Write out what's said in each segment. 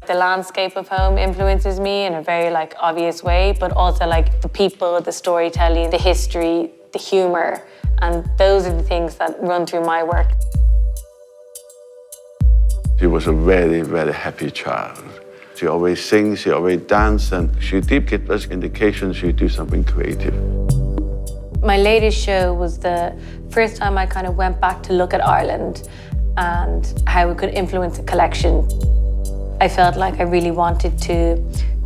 The landscape of home influences me in a very obvious way, but also the people, the storytelling, the history, the humor, and those are the things that run through my work. She was a very, very happy child. She always sings, she always dances, and she did give us indications she do something creative. My latest show was the first time I kind of went back to look at Ireland and how it could influence a collection. I felt like I really wanted to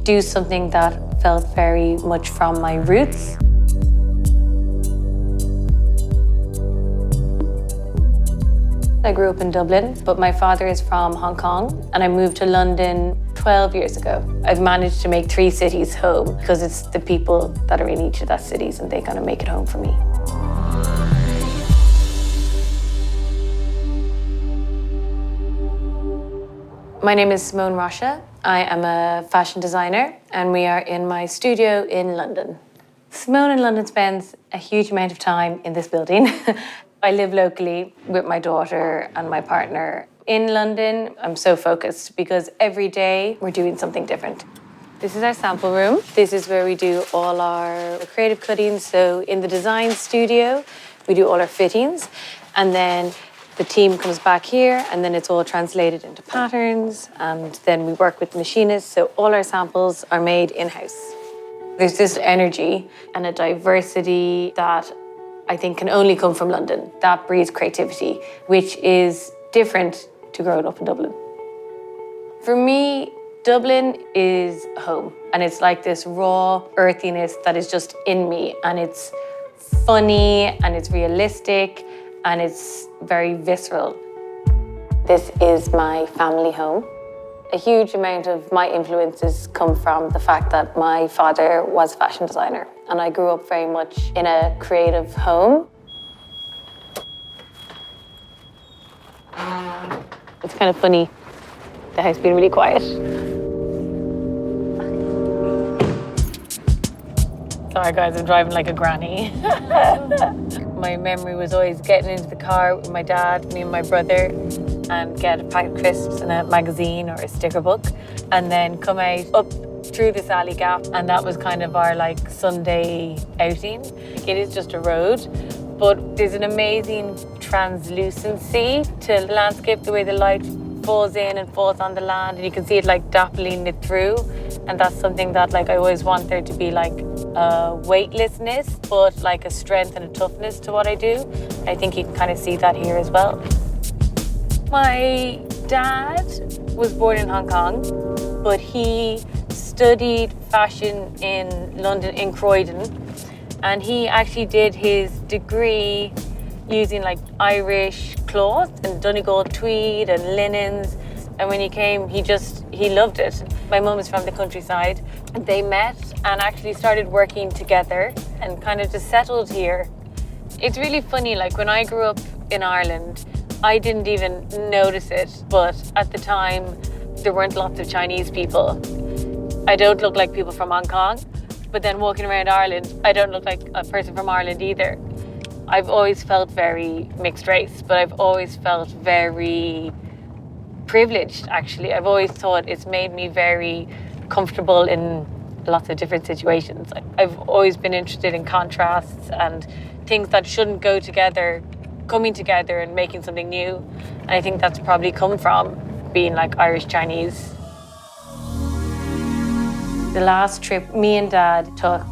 do something that felt very much from my roots. I grew up in Dublin, but my father is from Hong Kong, and I moved to London 12 years ago. I've managed to make 3 cities home because it's the people that are in each of those cities and they kind of make it home for me. My name is Simone Rocha. I am a fashion designer, and we are in my studio in London. Simone in London spends a huge amount of time in this building. I live locally with my daughter and my partner. In London, I'm so focused because every day we're doing something different. This is our sample room. This is where we do all our creative cuttings. So in the design studio, we do all our fittings. And then the team comes back here, and then it's all translated into patterns. And then we work with machinists. So all our samples are made in-house. There's this energy and a diversity that I think can only come from London. That breeds creativity, which is different to growing up in Dublin. For me, Dublin is home, and it's like this raw earthiness that is just in me, and it's funny, and it's realistic, and it's very visceral. This is my family home. A huge amount of my influences come from the fact that my father was a fashion designer, and I grew up very much in a creative home. It's kind of funny, the house being really quiet. Sorry guys, I'm driving like a granny. My memory was always getting into the car with my dad, me and my brother, and get a pack of crisps and a magazine or a sticker book, and then come out up through this alley gap, and that was kind of our Sunday outing. It is just a road, but there's an amazing translucency to the landscape, the way the light falls in and falls on the land, and you can see it dappling it through, and that's something that I always want there to be a weightlessness, but a strength and a toughness to what I do. I think you can kind of see that here as well. My dad was born in Hong Kong, but he studied fashion in London, in Croydon, and he actually did his degree using Irish cloth and Donegal tweed and linens. And when he came, he loved it. My mum is from the countryside. They met and actually started working together and kind of just settled here. It's really funny, when I grew up in Ireland, I didn't even notice it, but at the time, there weren't lots of Chinese people. I don't look like people from Hong Kong, but then walking around Ireland, I don't look like a person from Ireland either. I've always felt very mixed race, but I've always felt very privileged, actually. I've always thought it's made me very comfortable in lots of different situations. I've always been interested in contrasts and things that shouldn't go together, coming together and making something new. And I think that's probably come from being Irish Chinese. The last trip me and Dad took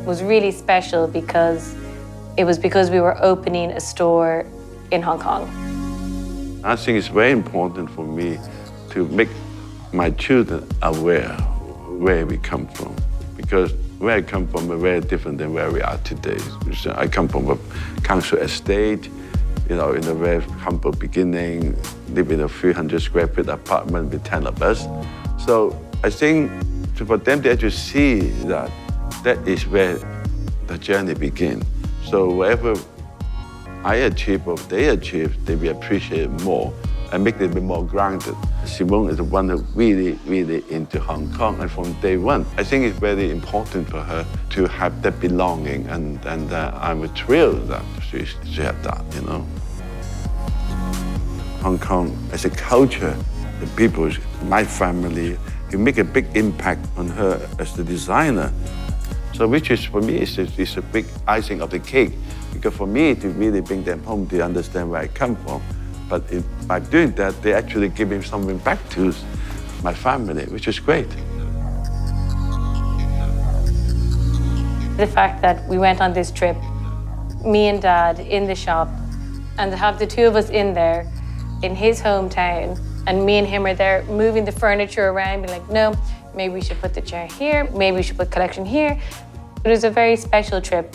was really special because it was because we were opening a store in Hong Kong. I think it's very important for me to make my children aware where we come from, because where I come from is very different than where we are today. So I come from a council estate, in a very humble beginning, live in a 300 square feet apartment with 10 of us. So I think for them to actually see that is where the journey begins. So whatever I achieve or they achieve, they will appreciate it more and make them a bit more grounded. Simone is the one who really, really into Hong Kong, and from day one, I think it's very important for her to have that belonging, and I'm thrilled that she had that, Hong Kong as a culture the people, my family, you make a big impact on her as the designer. So which is, for me, is a big icing of the cake. Because for me, to really bring them home, to understand where I come from. But by doing that, they actually give me something back to my family, which is great. The fact that we went on this trip, me and Dad in the shop, and to have the two of us in there, in his hometown, and me and him are there moving the furniture around, being like, no, maybe we should put the chair here, maybe we should put collection here. It was a very special trip.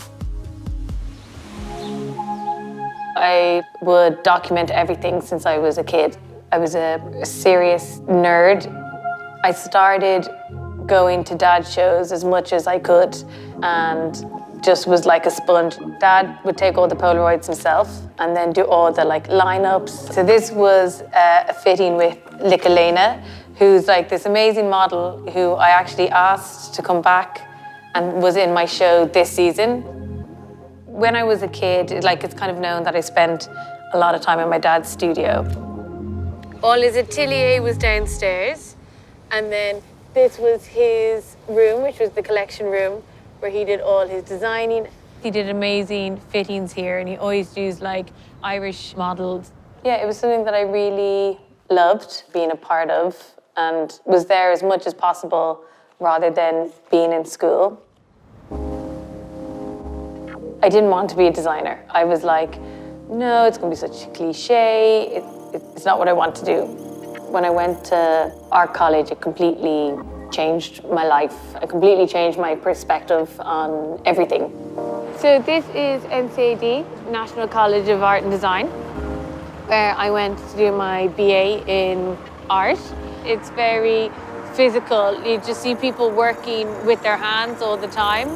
I would document everything since I was a kid. I was a serious nerd. I started going to Dad's shows as much as I could and just was like a sponge. Dad would take all the Polaroids himself and then do all the lineups. So this was a fitting with Elena, who's like this amazing model who I actually asked to come back and was in my show this season. When I was a kid, it's kind of known that I spent a lot of time in my dad's studio. All his atelier was downstairs, and then this was his room, which was the collection room, where he did all his designing. He did amazing fittings here, and he always used Irish models. Yeah, it was something that I really loved being a part of and was there as much as possible rather than being in school. I didn't want to be a designer. I was like, no, it's gonna be such a cliche. It's not what I want to do. When I went to art college, it completely changed my life. It completely changed my perspective on everything. So this is NCAD, National College of Art and Design, where I went to do my BA in art. It's very physical. You just see people working with their hands all the time,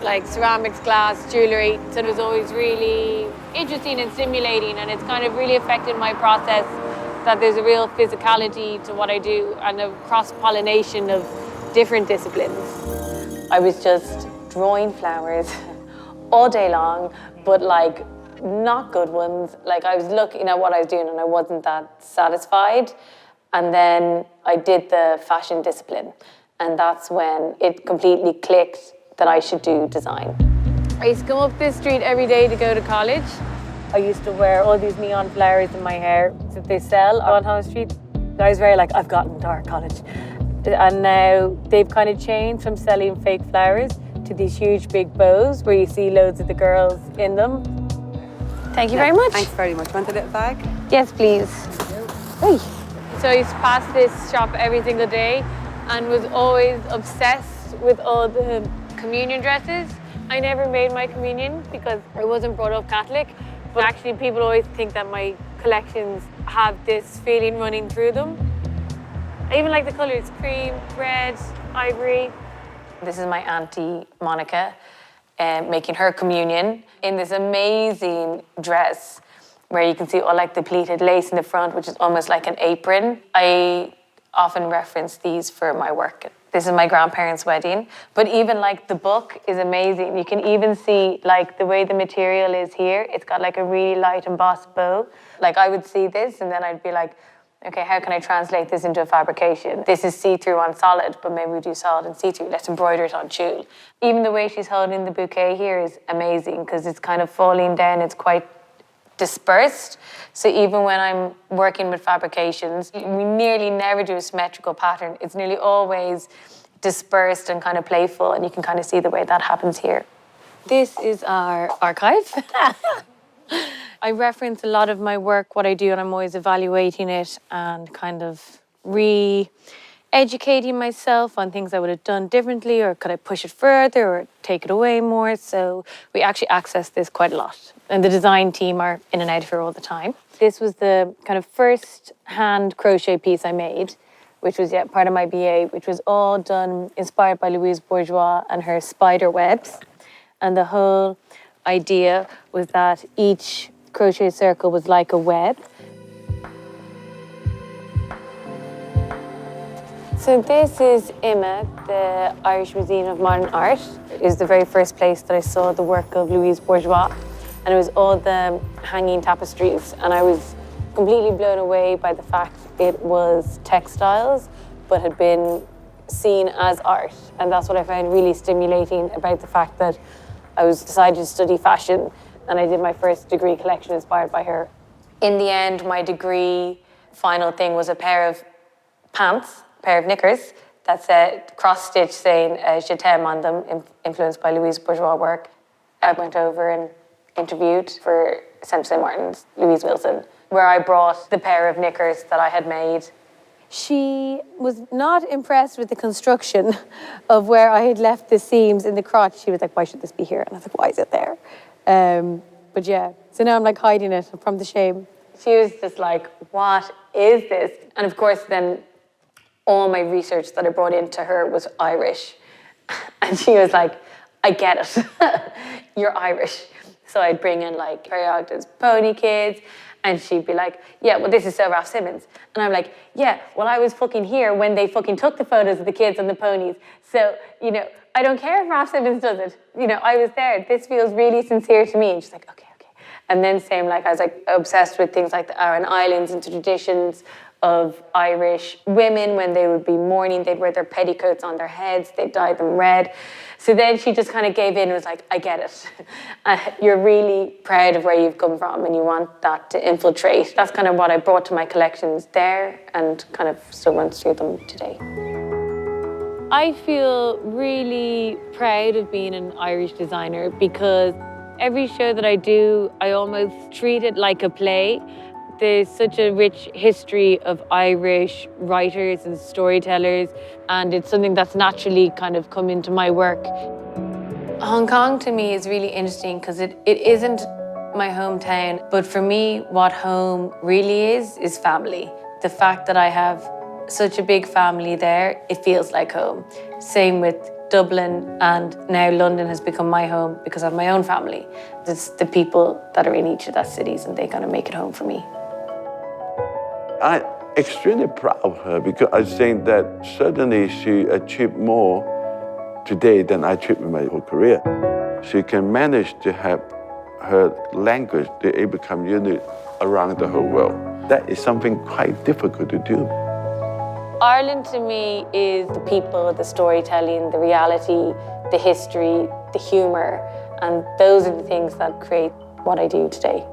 like ceramics, glass, jewellery. So it was always really interesting and stimulating, and it's kind of really affected my process, that there's a real physicality to what I do and a cross-pollination of different disciplines. I was just drawing flowers all day long, but not good ones. I was looking at what I was doing and I wasn't that satisfied. And then I did the fashion discipline, and that's when it completely clicked that I should do design. I used to come up this street every day to go to college. I used to wear all these neon flowers in my hair that they sell on High Street. I was very I've gotten to art college. And now they've kind of changed from selling fake flowers to these huge big bows where you see loads of the girls in them. Thank you very much. Thanks very much. Want a little bag? Yes, please. Hey. So I used to pass this shop every single day and was always obsessed with all the communion dresses. I never made my communion because I wasn't brought up Catholic, but actually people always think that my collections have this feeling running through them. I even like the colours, cream, red, ivory. This is my auntie Monica making her communion in this amazing dress where you can see all the pleated lace in the front, which is almost like an apron. I often reference these for my work. This is my grandparents' wedding, but even the book is amazing. You can even see the way the material is here. It's got a really light embossed bow. I would see this and then I'd be okay, how can I translate this into a fabrication? This is see-through on solid, but maybe we do solid and see-through. Let's embroider it on tulle. Even the way she's holding the bouquet here is amazing because it's kind of falling down. It's quite dispersed. So even when I'm working with fabrications, we nearly never do a symmetrical pattern. It's nearly always dispersed and kind of playful, and you can kind of see the way that happens here. This is our archive. I reference a lot of my work, what I do, and I'm always evaluating it and kind of re-educating myself on things I would have done differently, or could I push it further or take it away more. So we actually access this quite a lot. And the design team are in and out of here all the time. This was the kind of first hand crochet piece I made, which was part of my BA, which was all done, inspired by Louise Bourgeois and her spider webs. And the whole idea was that each crochet circle was like a web. So this is IMA, the Irish Museum of Modern Art. It was the very first place that I saw the work of Louise Bourgeois. And it was all the hanging tapestries. And I was completely blown away by the fact it was textiles, but had been seen as art. And that's what I found really stimulating about the fact that I was decided to study fashion, and I did my first degree collection inspired by her. In the end, my degree final thing was a pair of pants, a pair of knickers, that said cross-stitch saying Je t'aime on them, influenced by Louise Bourgeois work. I went over and interviewed for Centre St. Martin's, Louise Wilson, where I brought the pair of knickers that I had made. She was not impressed with the construction of where I had left the seams in the crotch. She was like, why should this be here? And I was like, why is it there? But yeah, so now I'm like hiding it from the shame. She was just like, what is this? And of course, then all my research that I brought into her was Irish. And she was like, I get it. You're Irish. So I'd bring in like Perry Ogden's Pony Kids, and she'd be like, yeah, well, this is so Ralph Simmons. And I'm like, yeah, well, I was fucking here when they fucking took the photos of the kids on the ponies. So, you know, I don't care if Ralph Simmons does it. You know, I was there. This feels really sincere to me. And she's like, okay. And then same, like, I was like obsessed with things like the Aran Islands and the traditions of Irish women. When they would be mourning, they'd wear their petticoats on their heads, they'd dye them red. So then she just kind of gave in and was like, I get it. You're really proud of where you've come from and you want that to infiltrate. That's kind of what I brought to my collections there and kind of still runs through them today. I feel really proud of being an Irish designer because every show that I do, I almost treat it like a play. There's such a rich history of Irish writers and storytellers, and it's something that's naturally kind of come into my work. Hong Kong to me is really interesting because it isn't my hometown, but for me, what home really is family. The fact that I have such a big family there, it feels like home. Same with Dublin, and now London has become my home because I have my own family. It's the people that are in each of those cities and they kind of make it home for me. I'm extremely proud of her because I think that certainly she achieved more today than I achieved in my whole career. She can manage to have her language to able to communicate around the whole world. That is something quite difficult to do. Ireland to me is the people, the storytelling, the reality, the history, the humour, and those are the things that create what I do today.